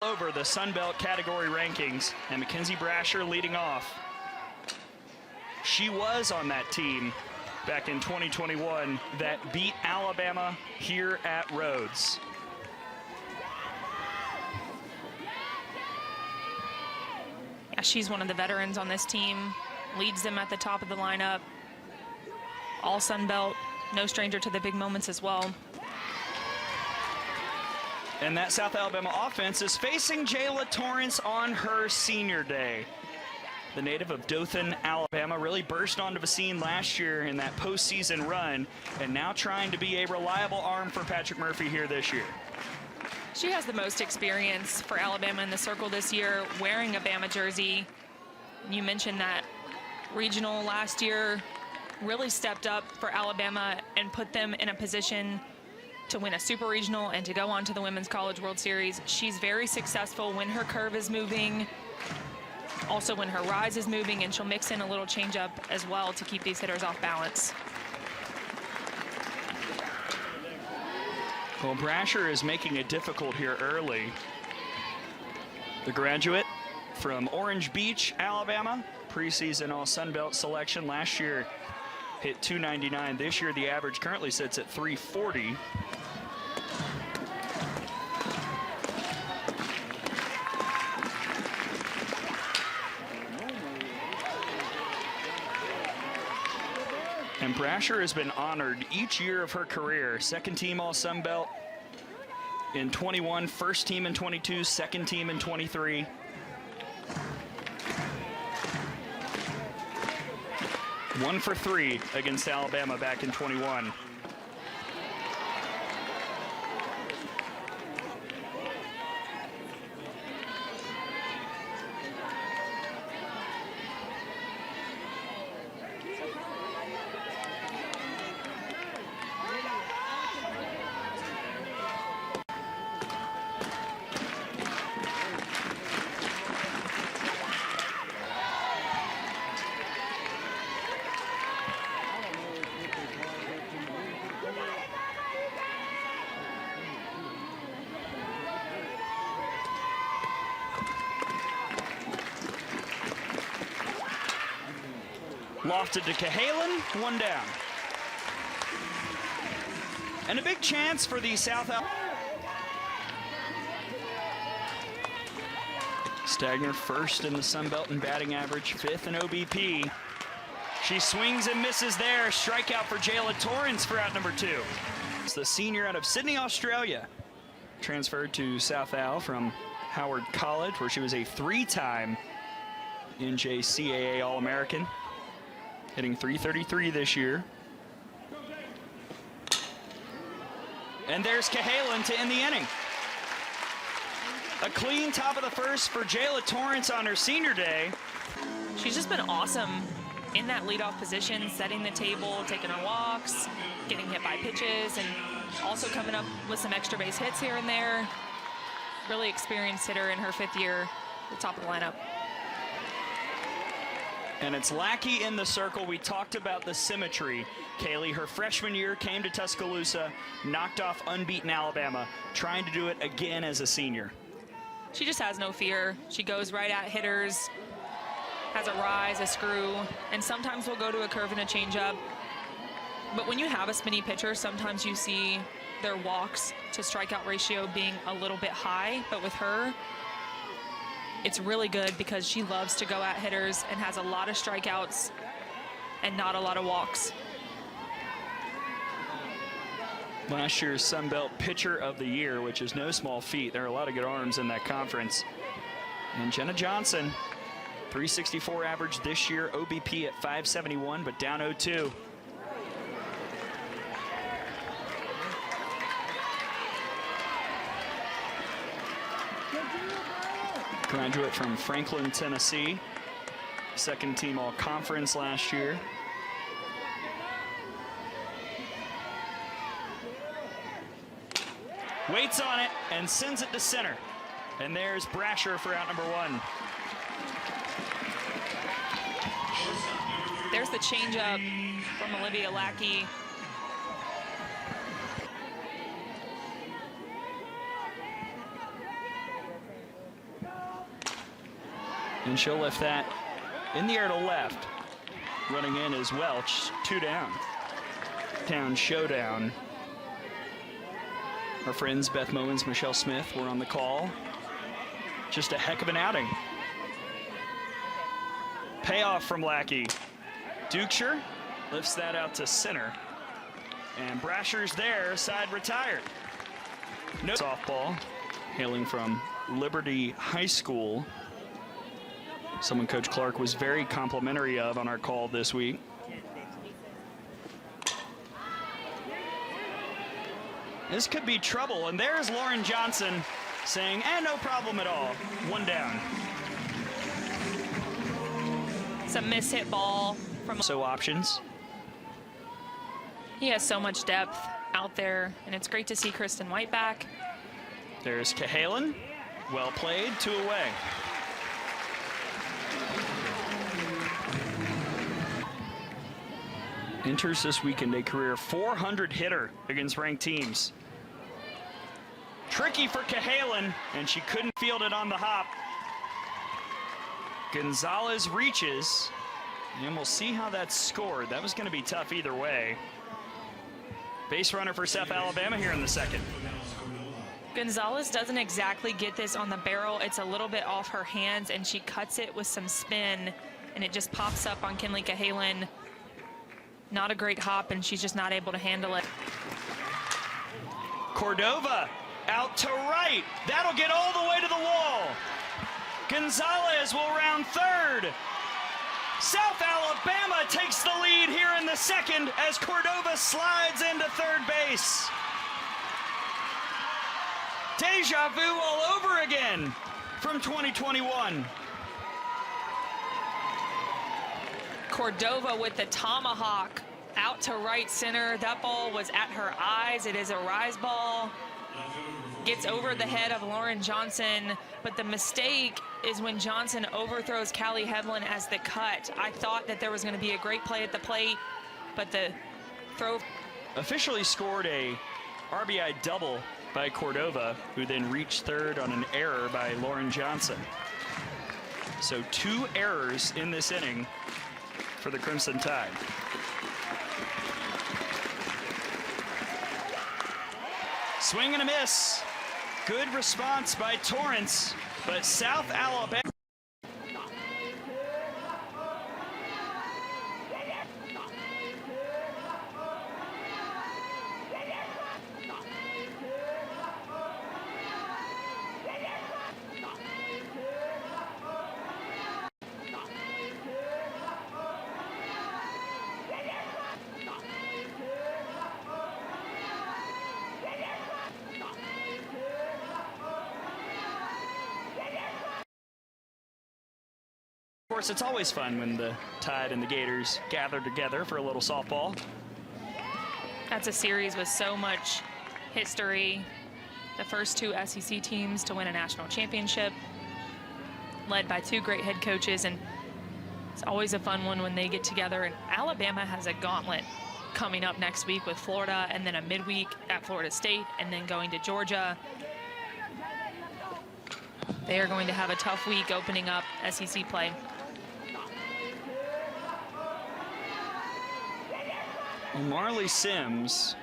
over the Sun Belt category rankings, and Mackenzie Brasher leading off. She was on that team back in 2021 that beat Alabama here at Rhodes. Yeah, she's one of the veterans on this team, leads them at the top of the lineup. All Sun Belt, no stranger to the big moments as well. And that South Alabama offense is facing Jayla Torrance on her senior day. The native of Dothan, Alabama, really burst onto the scene last year in that postseason run, and now trying to be a reliable arm for Patrick Murphy here this year. She has the most experience for Alabama in the circle this year, wearing a Bama jersey. You mentioned that regional last year really stepped up for Alabama and put them in a position to win a super regional and to go on to the Women's College World Series. She's very successful when her curve is moving, also when her rise is moving, and she'll mix in a little changeup as well to keep these hitters off balance. Well, Brasher is making it difficult here early. The graduate from Orange Beach, Alabama, preseason All Sun Belt selection last year, hit .299. This year, the average currently sits at .340. And Brasher has been honored each year of her career. Second team All Sun Belt in 21, first team in 22, second team in 23. One for three against Alabama back in 21. Lofted to Cahalan, one down. And a big chance for the South Alabama. Stagner first in the Sun Belt in batting average, fifth in OBP. She swings and misses there. Strikeout for Jayla Torrance for out number 2. It's the senior out of Sydney, Australia. Transferred to South Al from Howard College, where she was a 3-time NJCAA All-American. Hitting .333 this year. And there's Cahalan to end the inning. A clean top of the first for Jayla Torrance on her senior day. She's just been awesome in that leadoff position, setting the table, taking her walks, getting hit by pitches, and also coming up with some extra base hits here and there. Really experienced hitter in her 5th year at the top of the lineup. And it's Lackey in the circle. We talked about the symmetry. Kaylee, her freshman year, came to Tuscaloosa, knocked off unbeaten Alabama, trying to do it again as a senior. She just has no fear. She goes right at hitters, has a rise, a screw, and sometimes will go to a curve and a changeup. But when you have a spinny pitcher, sometimes you see their walks to strikeout ratio being a little bit high, but with her, it's really good because she loves to go at hitters and has a lot of strikeouts and not a lot of walks. Last year's Sun Belt Pitcher of the Year, which is no small feat. There are a lot of good arms in that conference. And Jenna Johnson, .364 average this year, OBP at .571, but down 0-2. Graduate from Franklin, Tennessee. Second team All-Conference last year. Waits on it and sends it to center. And there's Brasher for out number 1. There's the changeup from Olivia Lackey. And she'll lift that in the air to left. Running in is Welch, 2 down. Town showdown. Our friends Beth Mowens, Michelle Smith were on the call. Just a heck of an outing. Payoff from Lackey. Dukeshire lifts that out to center. And Brasher's there, side retired. No softball, hailing from Liberty High School. Someone Coach Clark was very complimentary of on our call this week. This could be trouble, and there's Lauren Johnson saying, no problem at all. 1 down. It's a miss-hit ball from... So options. He has so much depth out there, and it's great to see Kristen White back. There's Cahalan. Well played, 2 away. Enters this weekend a career 400 hitter against ranked teams. Tricky for Cahalan, and she couldn't field it on the hop. Gonzalez reaches, and we'll see how that's scored. That was going to be tough either way. Base runner for South Alabama here in the second. Gonzalez doesn't exactly get this on the barrel. It's a little bit off her hands, and she cuts it with some spin, and it just pops up on Kinley Cahalan. Not a great hop, and she's just not able to handle it. Cordova out to right. That'll get all the way to the wall. Gonzalez will round third. South Alabama takes the lead here in the second as Cordova slides into third base. Deja vu all over again from 2021. Cordova with the tomahawk out to right center. That ball was at her eyes. It is a rise ball. Gets over the head of Lauren Johnson, but the mistake is when Johnson overthrows Callie Hevlin as the cut. I thought that there was going to be a great play at the plate, but the throw... Officially scored a RBI double by Cordova, who then reached third on an error by Lauren Johnson. So 2 errors in this inning for the Crimson Tide. Swing and a miss. Good response by Torrance, but South Alabama. Of course, it's always fun when the Tide and the Gators gather together for a little softball. That's a series with so much history. The first 2 SEC teams to win a national championship, led by 2 great head coaches, and it's always a fun one when they get together. And Alabama has a gauntlet coming up next week with Florida, and then a midweek at Florida State, and then going to Georgia. They are going to have a tough week opening up SEC play. Marley Sims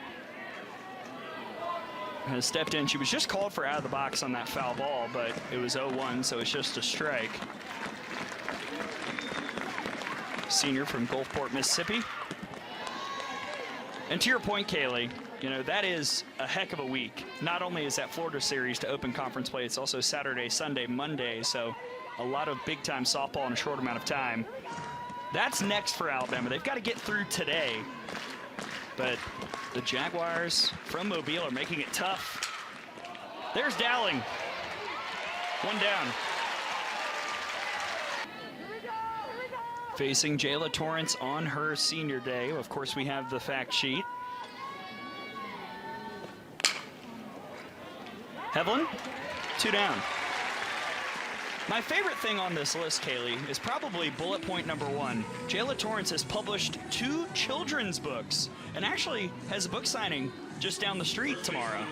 has stepped in. She was just called for out of the box on that foul ball, but it was 0-1, so it's just a strike. Senior from Gulfport, Mississippi. And to your point, Kaylee, you know, that is a heck of a week. Not only is that Florida series to open conference play, it's also Saturday, Sunday, Monday, so a lot of big-time softball in a short amount of time. That's next for Alabama. They've got to get through today. But the Jaguars from Mobile are making it tough. There's Dowling. 1 down. Facing Jayla Torrance on her senior day. Of course, we have the fact sheet. Hevlin, 2 down. My favorite thing on this list, Kaylee, is probably bullet point number 1. Jayla Torrance has published 2 children's books and actually has a book signing just down the street tomorrow.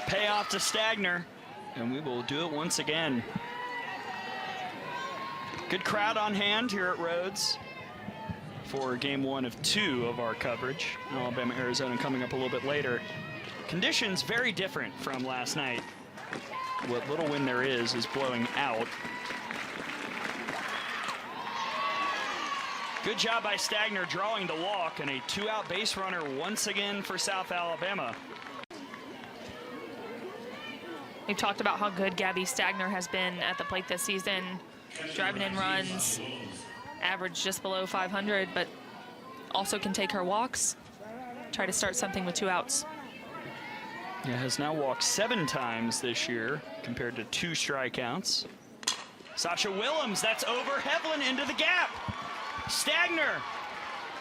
Payoff to Stagner, and we will do it once again. Good crowd on hand here at Rhodes for game 1 of 2 of our coverage. Alabama, Arizona coming up a little bit later. Conditions very different from last night. What little wind there is blowing out. Good job by Stagner drawing the walk, and a 2-out base runner once again for South Alabama. We've talked about how good Gabby Stagner has been at the plate this season, driving in runs, average just below 500, but also can take her walks, try to start something with 2 outs. Yeah, has now walked 7 times this year compared to 2 strikeouts. Sasha Willems, that's over Hevlin into the gap. Stagner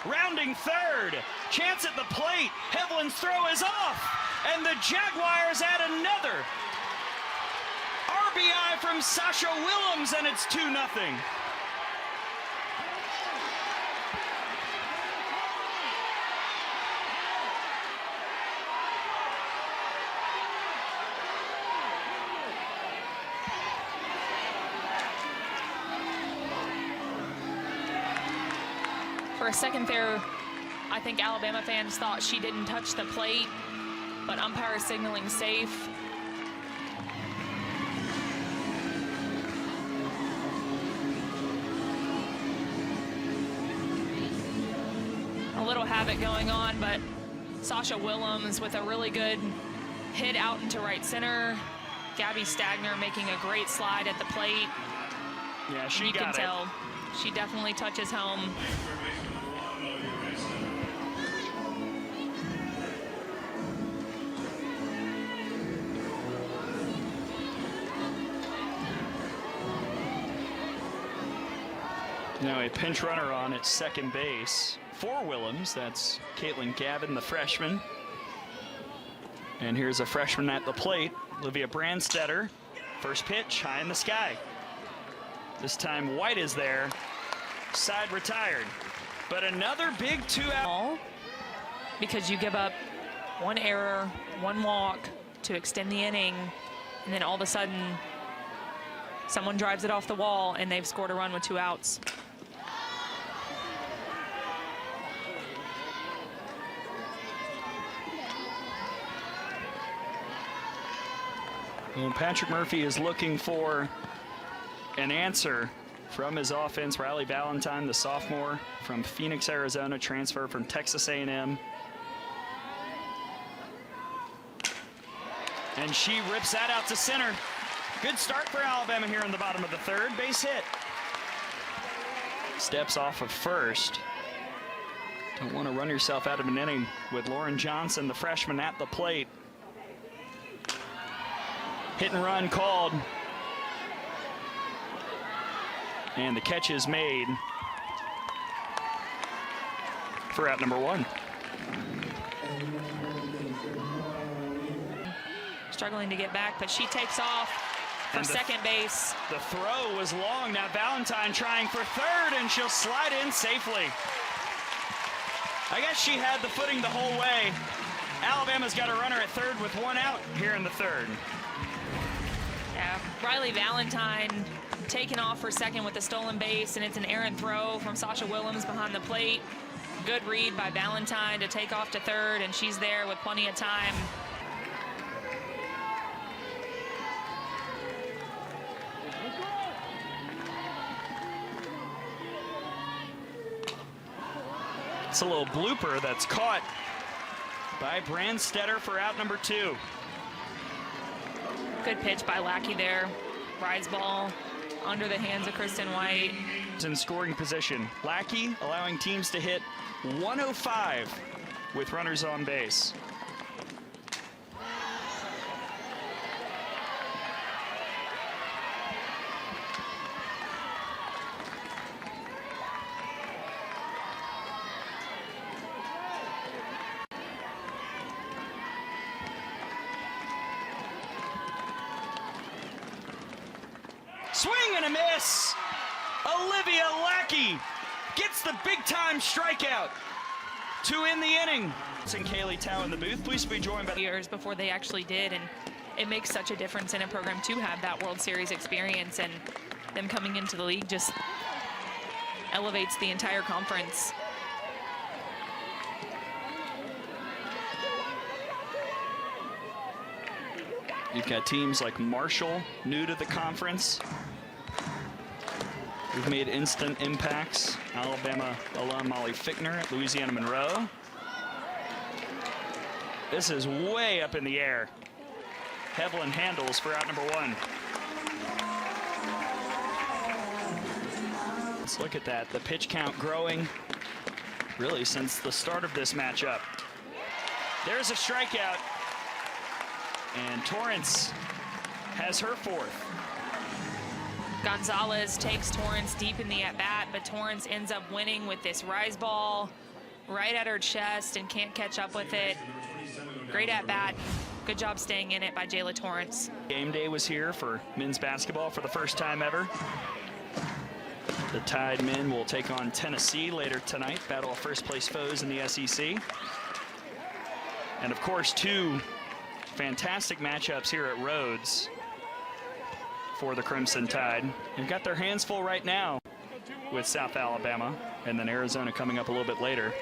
rounding third, chance at the plate. Hevlin's throw is off, and the Jaguars add another RBI from Sasha Willems, and it's 2-0. For a second there, I think Alabama fans thought she didn't touch the plate, but umpire signaling safe. A little havoc going on, but Sasha Willems with a really good hit out into right center. Gabby Stagner making a great slide at the plate. Yeah, she you got can it. tell she definitely touches home. Now a pinch runner on at second base for Willems. That's Caitlin Gavin, the freshman. And here's a freshman at the plate, Olivia Brandstetter. First pitch, high in the sky. This time White is there, side retired. But another big 2-out. Because you give up 1 error, 1 walk to extend the inning, and then all of a sudden someone drives it off the wall and they've scored a run with 2 outs. Well, Patrick Murphy is looking for an answer from his offense. Riley Valentine, the sophomore from Phoenix, Arizona, transfer from Texas A&M. And she rips that out to center. Good start for Alabama here in the bottom of the 3rd. Base hit. Steps off of first. Don't want to run yourself out of an inning with Lauren Johnson, the freshman, at the plate. Hit and run called. And the catch is made for out number 1. Struggling to get back, but she takes off for second base. The throw was long. Now Valentine trying for third, and she'll slide in safely. I guess she had the footing the whole way. Alabama's got a runner at third with 1 out here in the 3rd. Yeah, Riley Valentine taking off for second with the stolen base, and it's an errant throw from Sasha Willems behind the plate. Good read by Valentine to take off to third, and she's there with plenty of time. It's a little blooper that's caught by Brandstetter for out number 2. Good pitch by Lackey there. Rise ball under the hands of Kristen White. It's in scoring position. Lackey allowing teams to hit 105 with runners on base. Swing and a miss. Olivia Lackey gets the big-time strikeout to end the inning. And Kaylee Tao in the booth. Please be joined by Years before they actually did, and it makes such a difference in a program to have that World Series experience, and them coming into the league just elevates the entire conference. You've got teams like Marshall, new to the conference, who've made instant impacts. Alabama alum Molly Fickner at Louisiana Monroe. This is way up in the air. Hevlin handles for out number 1. Let's look at that. The pitch count growing really since the start of this matchup. There's a strikeout. And Torrance has her 4th. Gonzalez takes Torrance deep in the at-bat, but Torrance ends up winning with this rise ball right at her chest and can't catch up with it. Great at-bat. Good job staying in it by Jayla Torrance. Game day was here for men's basketball for the first time ever. The Tide men will take on Tennessee later tonight, battle of first-place foes in the SEC. And, of course, 2 fantastic matchups here at Rhodes for the Crimson Tide. They've got their hands full right now with South Alabama, and then Arizona coming up a little bit later.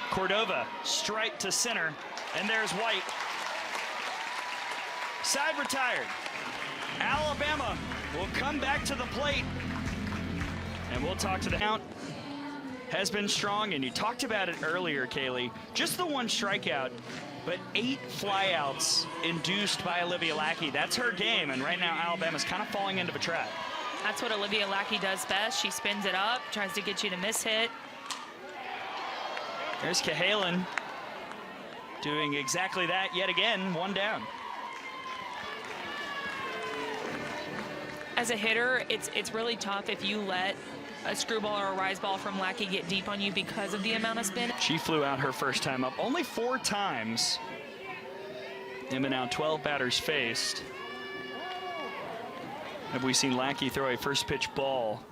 Cordova, strike to center, and there's White. Side retired. Alabama will come back to the plate, and we'll talk to the count. Has been strong, and you talked about it earlier, Kaylee. Just the 1 strikeout, but 8 flyouts induced by Olivia Lackey. That's her game, and right now Alabama's kind of falling into a trap. That's what Olivia Lackey does best. She spins it up, tries to get you to miss hit. There's Cahalan doing exactly that yet again, 1 down. As a hitter, it's really tough if you let a screwball or a rise ball from Lackey get deep on you because of the amount of spin. She flew out her first time up only 4 times. And now 12 batters faced. Have we seen Lackey throw a first pitch ball?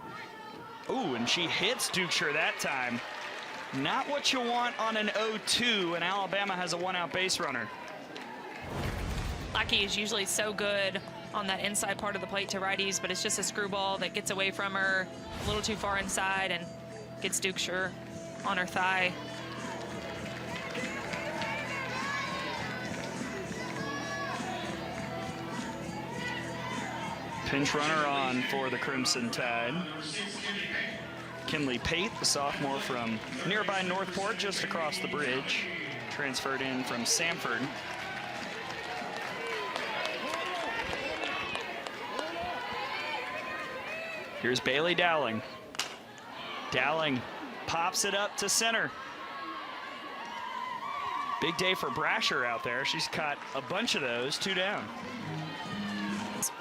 Ooh, and she hits Dukeshire that time. Not what you want on an 0-2, and Alabama has a 1-out base runner. Lackey is usually so good on that inside part of the plate to righties, but it's just a screwball that gets away from her a little too far inside and gets Dukeshire on her thigh. Pinch runner on for the Crimson Tide. Kinley Pate, the sophomore from nearby Northport, just across the bridge, transferred in from Samford. Here's Bailey Dowling. Dowling pops it up to center. Big day for Brasher out there. She's caught a bunch of those, 2 down.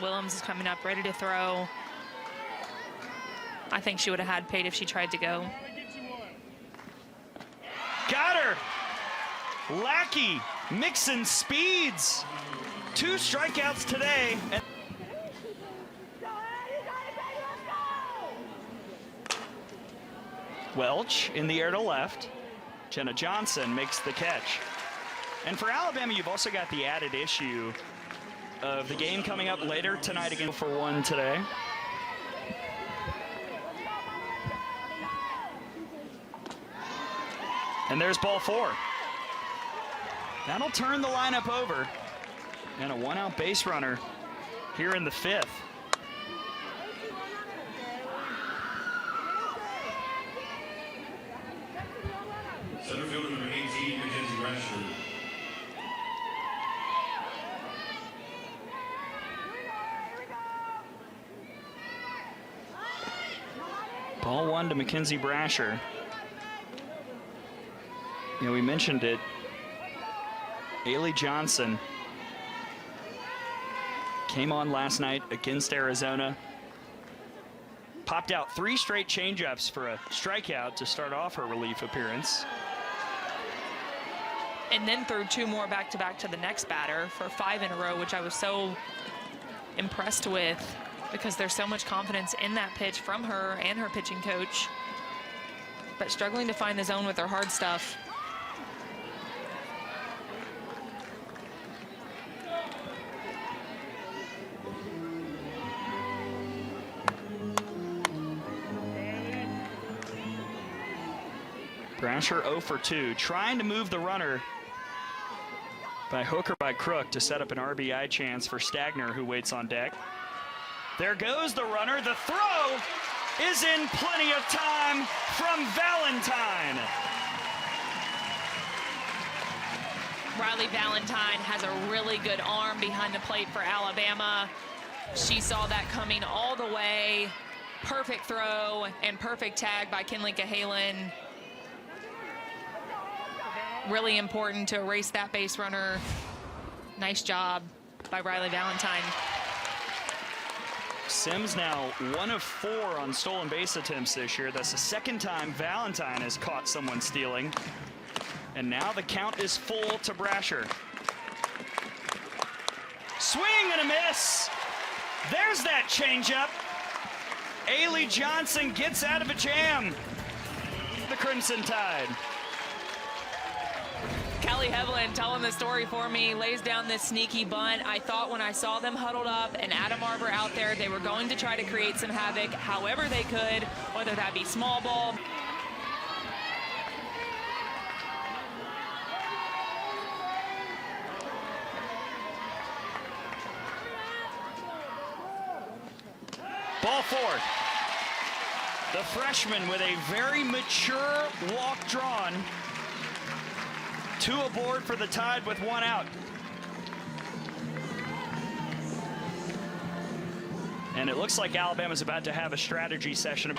Willems is coming up, ready to throw. I think she would have had Pate if she tried to go. Got her! Lackey mixing speeds. 2 strikeouts today. And Welch in the air to left. Jenna Johnson makes the catch. And for Alabama, you've also got the added issue of the game coming up later tonight again for 1 today. And there's ball 4. That'll turn the lineup over. And a 1-out base runner here in the 5th. Center fielder number 18, Mackenzie Brasher. Ball 1 to Mackenzie Brasher. You know, we mentioned it. Ailey Johnson came on last night against Arizona. Popped out 3 straight changeups for a strikeout to start off her relief appearance. And then threw 2 more back-to-back to the next batter for 5 in a row, which I was so impressed with because there's so much confidence in that pitch from her and her pitching coach. but struggling to find the zone with her hard stuff. Brasher 0 for 2, trying to move the runner by hook or by crook to set up an RBI chance for Stagner, who waits on deck. There goes the runner. The throw is in plenty of time from Valentine. Riley Valentine has a really good arm behind the plate for Alabama. She saw that coming all the way. Perfect throw and perfect tag by Kinley Cahalan. Really important to erase that base runner. Nice job by Riley Valentine. Sims now 1 of 4 on stolen base attempts this year. That's the second time Valentine has caught someone stealing. And now the count is full to Brasher. Swing and a miss. There's that changeup. Ailey Johnson gets out of a jam. The Crimson Tide. Kelly Heavlin telling the story for me, lays down this sneaky bunt. I thought when I saw them huddled up and Adam Arbor out there, they were going to try to create some havoc however they could, whether that be small ball. Ball 4. The freshman with a very mature walk drawn. 2 aboard for the Tide with 1 out. And it looks like Alabama's about to have a strategy session.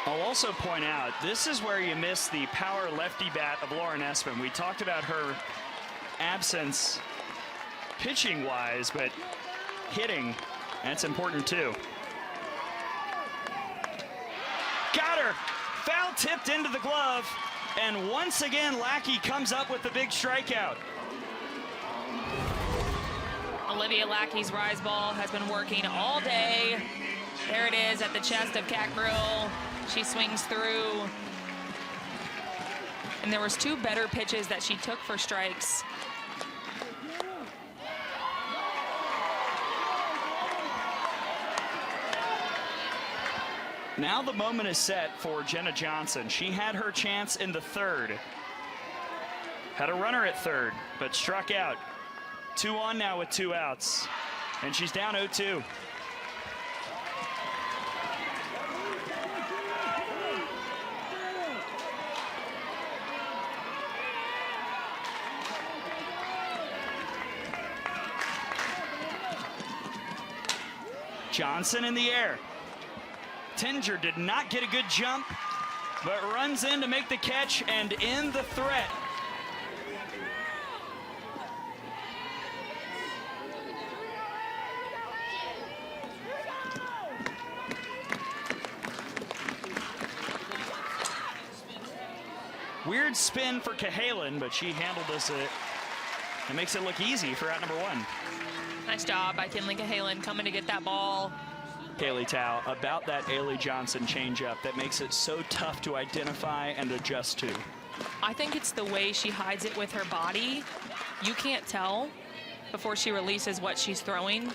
I'll also point out, this is where you miss the power lefty bat of Lauren Espin. We talked about her absence pitching-wise, but hitting, that's important too. Got her! Foul tipped into the glove. And once again, Lackey comes up with the big strikeout. Olivia Lackey's rise ball has been working all day. There it is at the chest of Cat Grill. She swings through. And there was 2 better pitches that she took for strikes. Now the moment is set for Jenna Johnson. She had her chance in the 3rd. Had a runner at 3rd, but struck out. 2 on now with 2 outs. And she's down 0-2. Johnson in the air. Tinger did not get a good jump, but runs in to make the catch and end the threat. Weird spin for Cahalan, but she handled this. It makes it look easy for out number 1. Nice job by Kinley Cahalan coming to get that ball. Kaylee Tao about that Ailey Johnson changeup that makes it so tough to identify and adjust to. I think it's the way she hides it with her body. You can't tell before she releases what she's throwing.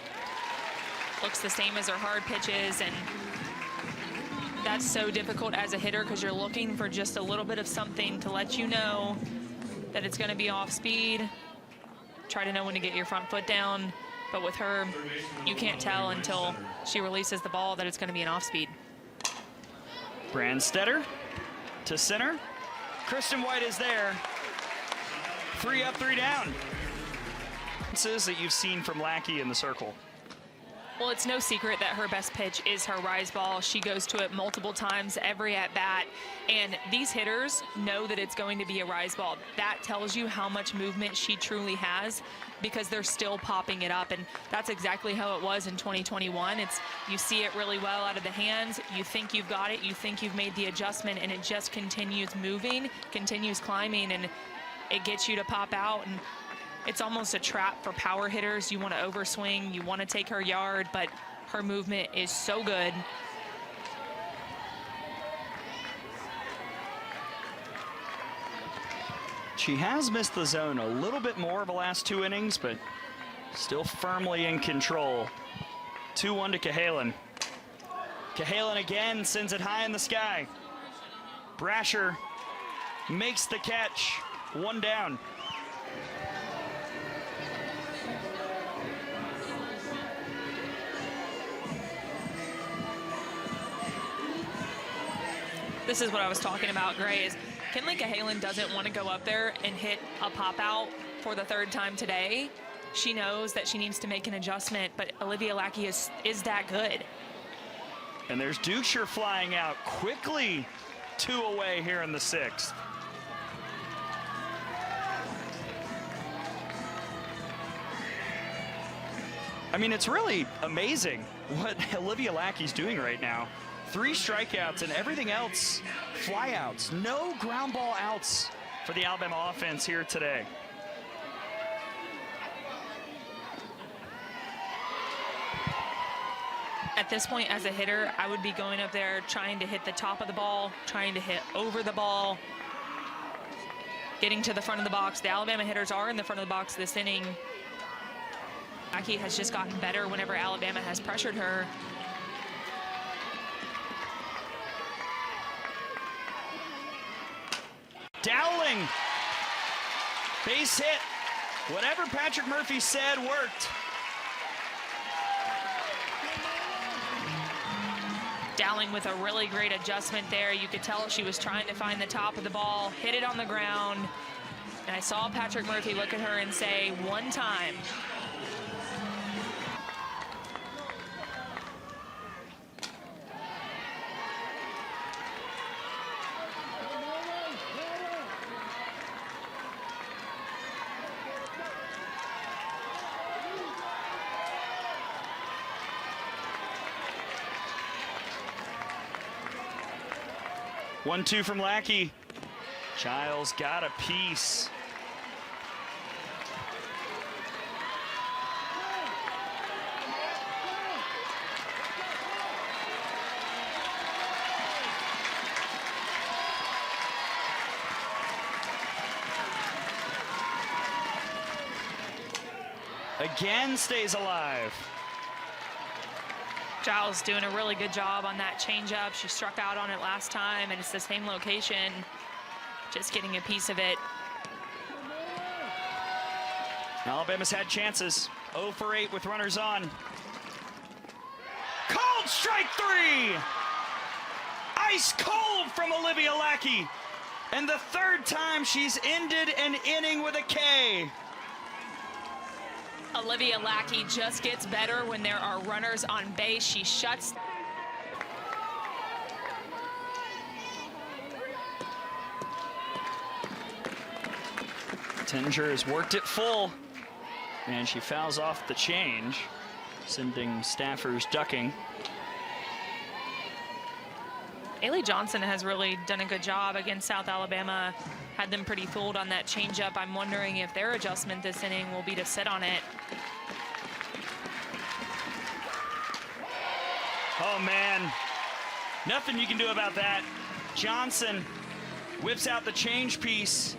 Looks the same as her hard pitches, and that's so difficult as a hitter because you're looking for just a little bit of something to let you know that it's going to be off speed. Try to know when to get your front foot down. But with her, you can't tell until she releases the ball that it's going to be an off-speed. Brandstetter to center. Kristen White is there. 3 up, 3 down. Differences that you've seen from Lackey in the circle. Well, it's no secret that her best pitch is her rise ball. She goes to it multiple times every at-bat, and these hitters know that it's going to be a rise ball. That tells you how much movement she truly has because they're still popping it up, and that's exactly how it was in 2021. You see it really well out of the hands. You think you've got it. You think you've made the adjustment, and it just continues moving, continues climbing, and it gets you to pop out. And it's almost a trap for power hitters. You want to overswing, you want to take her yard, but her movement is so good. She has missed the zone a little bit more of the last 2 innings, but still firmly in control. 2-1 to Cahalan. Cahalan again sends it high in the sky. Brasher makes the catch. 1 down. This is what I was talking about, Gray, is Kinley Cahalan doesn't want to go up there and hit a pop out for the 3rd time today. She knows that she needs to make an adjustment, but Olivia Lackey is that good. And there's Duchscher flying out quickly. 2 away here in the 6th. I mean, it's really amazing what Olivia Lackey's doing right now. 3 strikeouts and everything else flyouts. No ground ball outs for the Alabama offense here today. At this point, as a hitter, I would be going up there trying to hit the top of the ball, trying to hit over the ball, getting to the front of the box. The Alabama hitters are in the front of the box this inning. Lackey has just gotten better whenever Alabama has pressured her. Dowling, base hit. Whatever Patrick Murphy said worked. Dowling with a really great adjustment there. You could tell she was trying to find the top of the ball, hit it on the ground. And I saw Patrick Murphy look at her and say, 1 time. One-two from Lackey. Giles got a piece. Again stays alive. Giles doing a really good job on that changeup. She struck out on it last time, and it's the same location. Just getting a piece of it. Alabama's had chances. 0 for 8 with runners on. Called strike 3! Ice cold from Olivia Lackey. And the 3rd time she's ended an inning with a K. Olivia Lackey just gets better when there are runners on base. She shuts. Tinger has worked it full, and she fouls off the change, sending staffers ducking. Ailey Johnson has really done a good job against South Alabama. Had them pretty fooled on that changeup. I'm wondering if their adjustment this inning will be to sit on it. Oh man, nothing you can do about that. Johnson whips out the change piece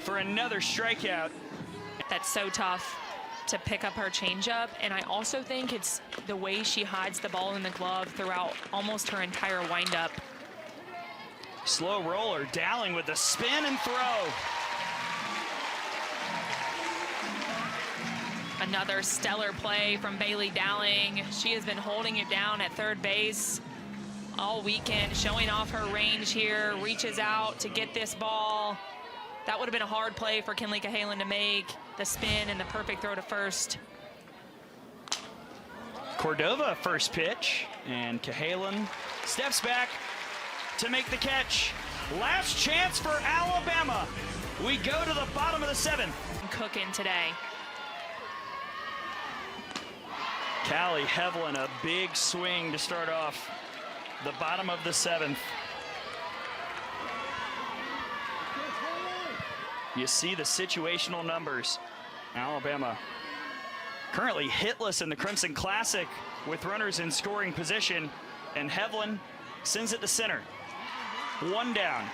for another strikeout. That's so tough to pick up her changeup, and I also think it's the way she hides the ball in the glove throughout almost her entire windup. Slow roller, Dowling with the spin and throw. Another stellar play from Bailey Dowling. She has been holding it down at 3rd base all weekend, showing off her range here, reaches out to get this ball. That would have been a hard play for Kinley Cahalan to make, the spin and the perfect throw to first. Cordova first pitch, and Cahalan steps back to make the catch. Last chance for Alabama. We go to the bottom of the 7th. Cooking today. Callie Hevlin, a big swing to start off the bottom of the 7th. You see the situational numbers. Alabama currently hitless in the Crimson Classic with runners in scoring position, and Hevlin sends it to center. 1 down.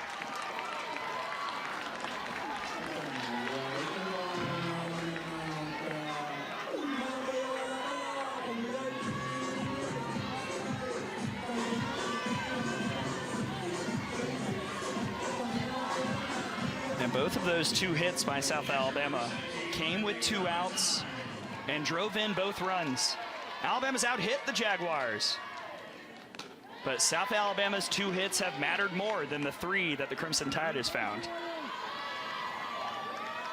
And both of those 2 hits by South Alabama came with 2 outs and drove in both runs. Alabama's out-hit the Jaguars. But South Alabama's 2 hits have mattered more than the 3 that the Crimson Tide has found.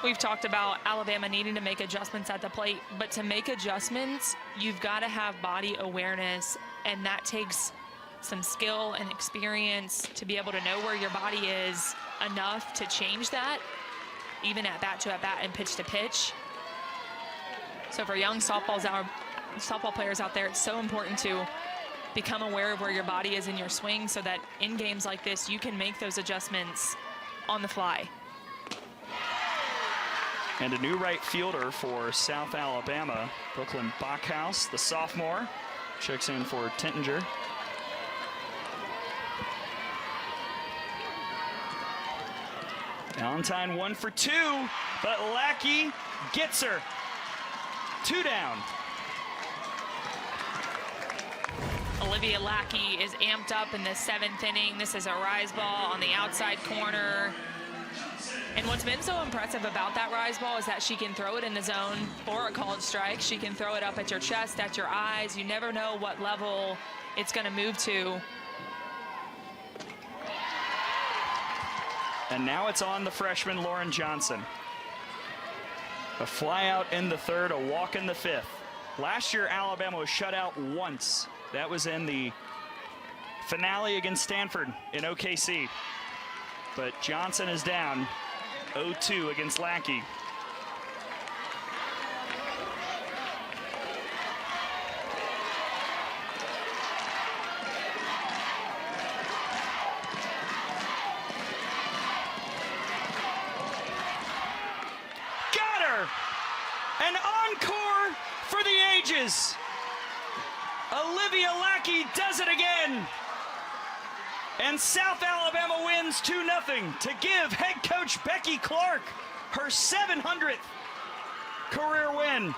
We've talked about Alabama needing to make adjustments at the plate, but to make adjustments, you've got to have body awareness, and that takes some skill and experience to be able to know where your body is enough to change that, even at bat to at bat and pitch to pitch. So for young softball players out there, it's so important to become aware of where your body is in your swing so that in games like this, you can make those adjustments on the fly. And a new right fielder for South Alabama, Brooklyn Bachhaus, the sophomore, checks in for Tintinger. Valentine 1 for 2, but Lackey gets her. 2 down. Olivia Lackey is amped up in the 7th inning. This is a rise ball on the outside corner. And what's been so impressive about that rise ball is that she can throw it in the zone for a called strike. She can throw it up at your chest, at your eyes. You never know what level it's going to move to. And now it's on the freshman Lauren Johnson. A fly out in the 3rd, a walk in the 5th. Last year, Alabama was shut out once. That was in the finale against Stanford in OKC. But Johnson is down 0-2 against Lackey. Got her! An encore for the ages. Olivia Lackey does it again. And South Alabama wins 2-0 to give head coach Becky Clark her 700th career win.